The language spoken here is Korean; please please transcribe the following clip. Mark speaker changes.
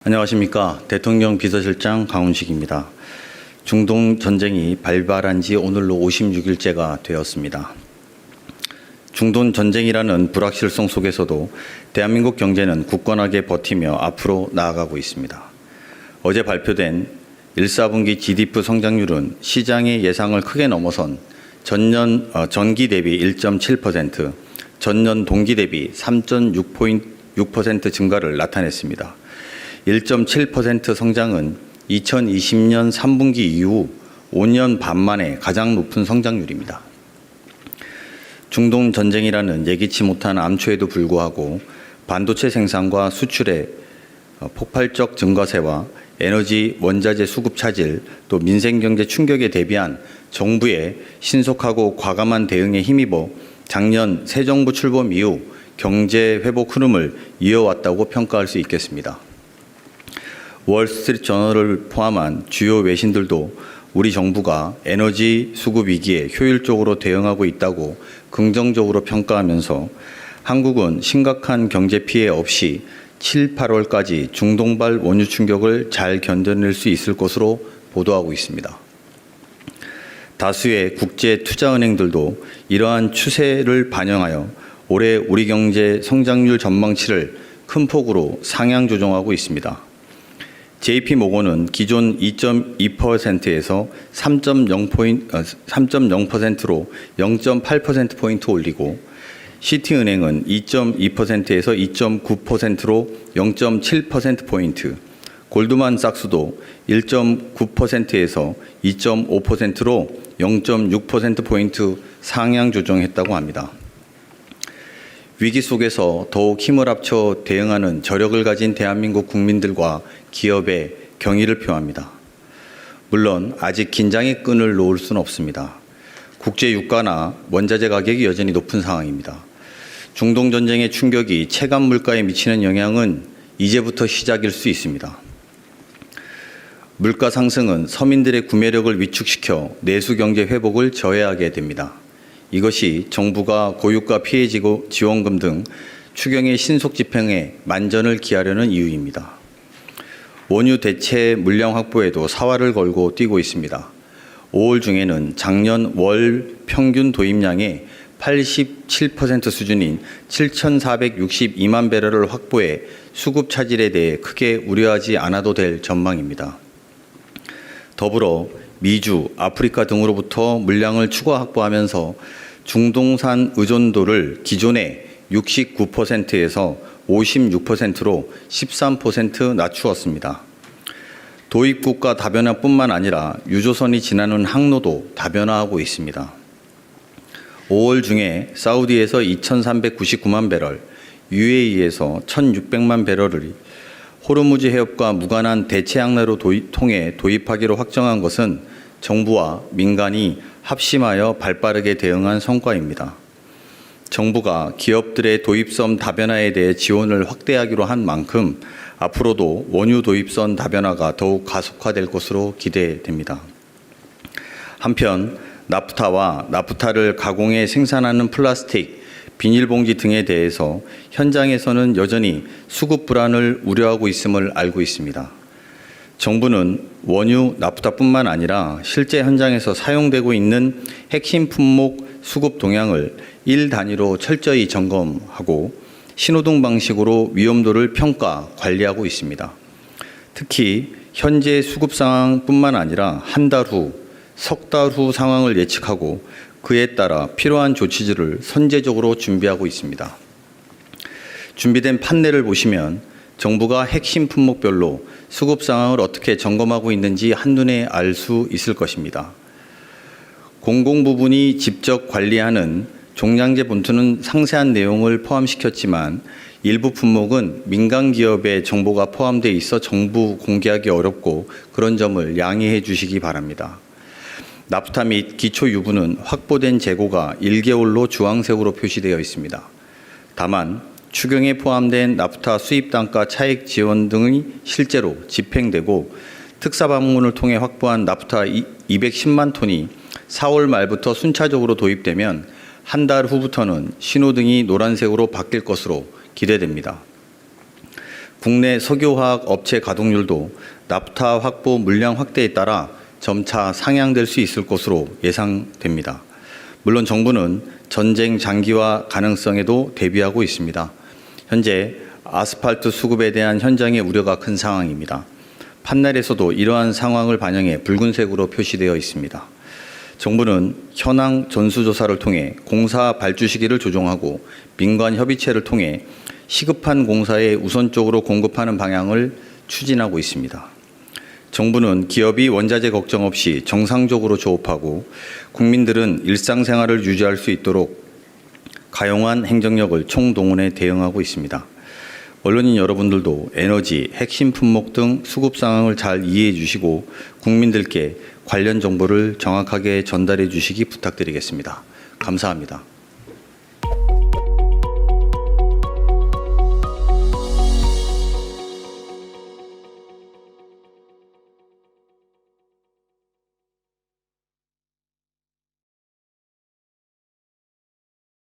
Speaker 1: 안녕하십니까. 대통령 비서실장 강훈식입니다. 중동 전쟁이 발발한 지 오늘로 56일째가 되었습니다. 중동 전쟁이라는 불확실성 속에서도 대한민국 경제는 굳건하게 버티며 앞으로 나아가고 있습니다. 어제 발표된 1사분기 GDP 성장률은 시장의 예상을 크게 넘어선 전기 대비 1.7%, 전년 동기 대비 3.6% 증가를 나타냈습니다. 1.7% 성장은 2020년 3분기 이후 5년 반 만에 가장 높은 성장률입니다. 중동 전쟁이라는 예기치 못한 암초에도 불구하고 반도체 생산과 수출의 폭발적 증가세와 에너지 원자재 수급 차질, 또 민생경제 충격에 대비한 정부의 신속하고 과감한 대응에 힘입어 작년 새 정부 출범 이후 경제 회복 흐름을 이어왔다고 평가할 수 있겠습니다. 월스트리트 저널을 포함한 주요 외신들도 우리 정부가 에너지 수급 위기에 효율적으로 대응하고 있다고 긍정적으로 평가하면서 한국은 심각한 경제 피해 없이 7, 8월까지 중동발 원유 충격을 잘 견뎌낼 수 있을 것으로 보도하고 있습니다. 다수의 국제 투자은행들도 이러한 추세를 반영하여 올해 우리 경제 성장률 전망치를 큰 폭으로 상향 조정하고 있습니다. JP모건은 기존 2.2%에서 3.0%로 0.8%포인트 올리고 시티은행은 2.2%에서 2.9%로 0.7%포인트, 골드만삭스도 1.9%에서 2.5%로 0.6%포인트 상향 조정했다고 합니다. 위기 속에서 더욱 힘을 합쳐 대응하는 저력을 가진 대한민국 국민들과 기업에 경의를 표합니다. 물론 아직 긴장의 끈을 놓을 수는 없습니다. 국제 유가나 원자재 가격이 여전히 높은 상황입니다. 중동 전쟁의 충격이 체감 물가에 미치는 영향은 이제부터 시작일 수 있습니다. 물가 상승은 서민들의 구매력을 위축시켜 내수 경제 회복을 저해하게 됩니다. 이것이 정부가 고유가 피해 지원금 등 추경의 신속 집행에 만전을 기하려는 이유입니다. 원유 대체 물량 확보에도 사활을 걸고 뛰고 있습니다. 5월 중에는 작년 월 평균 도입량의 87% 수준인 7,462만 배럴을 확보해 수급 차질에 대해 크게 우려하지 않아도 될 전망입니다. 더불어 미주, 아프리카 등으로부터 물량을 추가 확보하면서 중동산 의존도를 기존의 69%에서 56%로 13% 낮추었습니다. 도입국가 다변화뿐만 아니라 유조선이 지나는 항로도 다변화하고 있습니다. 5월 중에 사우디에서 2,399만 배럴, UAE에서 1,600만 배럴을 호르무즈 해협과 무관한 대체 항로로 통해 도입하기로 확정한 것은 정부와 민간이 합심하여 발빠르게 대응한 성과입니다. 정부가 기업들의 도입선 다변화에 대해 지원을 확대하기로 한 만큼 앞으로도 원유 도입선 다변화가 더욱 가속화될 것으로 기대됩니다. 한편 나프타와 나프타를 가공해 생산하는 플라스틱, 비닐봉지 등에 대해서 현장에서는 여전히 수급 불안을 우려하고 있음을 알고 있습니다. 정부는 원유, 나프타뿐만 아니라 실제 현장에서 사용되고 있는 핵심 품목 수급 동향을 일 단위로 철저히 점검하고 신호등 방식으로 위험도를 평가, 관리하고 있습니다. 특히 현재 수급 상황뿐만 아니라 한 달 후, 석 달 후 상황을 예측하고 그에 따라 필요한 조치들을 선제적으로 준비하고 있습니다. 준비된 판례를 보시면 정부가 핵심 품목별로 수급 상황을 어떻게 점검하고 있는지 한눈에 알 수 있을 것입니다. 공공부문이 직접 관리하는 종량제 본투는 상세한 내용을 포함시켰지만 일부 품목은 민간기업의 정보가 포함되어 있어 정부 공개하기 어렵고 그런 점을 양해해 주시기 바랍니다. 나프타 및 기초유부는 확보된 재고가 1개월로 주황색으로 표시되어 있습니다. 다만 추경에 포함된 나프타 수입 단가 차익 지원 등이 실제로 집행되고 특사방문을 통해 확보한 나프타 210만 톤이 4월 말부터 순차적으로 도입되면 한 달 후부터는 신호등이 노란색으로 바뀔 것으로 기대됩니다. 국내 석유화학 업체 가동률도 나프타 확보 물량 확대에 따라 점차 상향될 수 있을 것으로 예상됩니다. 물론 정부는 전쟁 장기화 가능성에도 대비하고 있습니다. 현재 아스팔트 수급에 대한 현장의 우려가 큰 상황입니다. 판넬에서도 이러한 상황을 반영해 붉은색으로 표시되어 있습니다. 정부는 현황 전수조사를 통해 공사 발주 시기를 조정하고 민관 협의체를 통해 시급한 공사에 우선적으로 공급하는 방향을 추진하고 있습니다. 정부는 기업이 원자재 걱정 없이 정상적으로 조업하고 국민들은 일상생활을 유지할 수 있도록 가용한 행정력을 총동원해 대응하고 있습니다. 언론인 여러분들도 에너지, 핵심 품목 등 수급 상황을 잘 이해해 주시고 국민들께 관련 정보를 정확하게 전달해 주시기 부탁드리겠습니다. 감사합니다.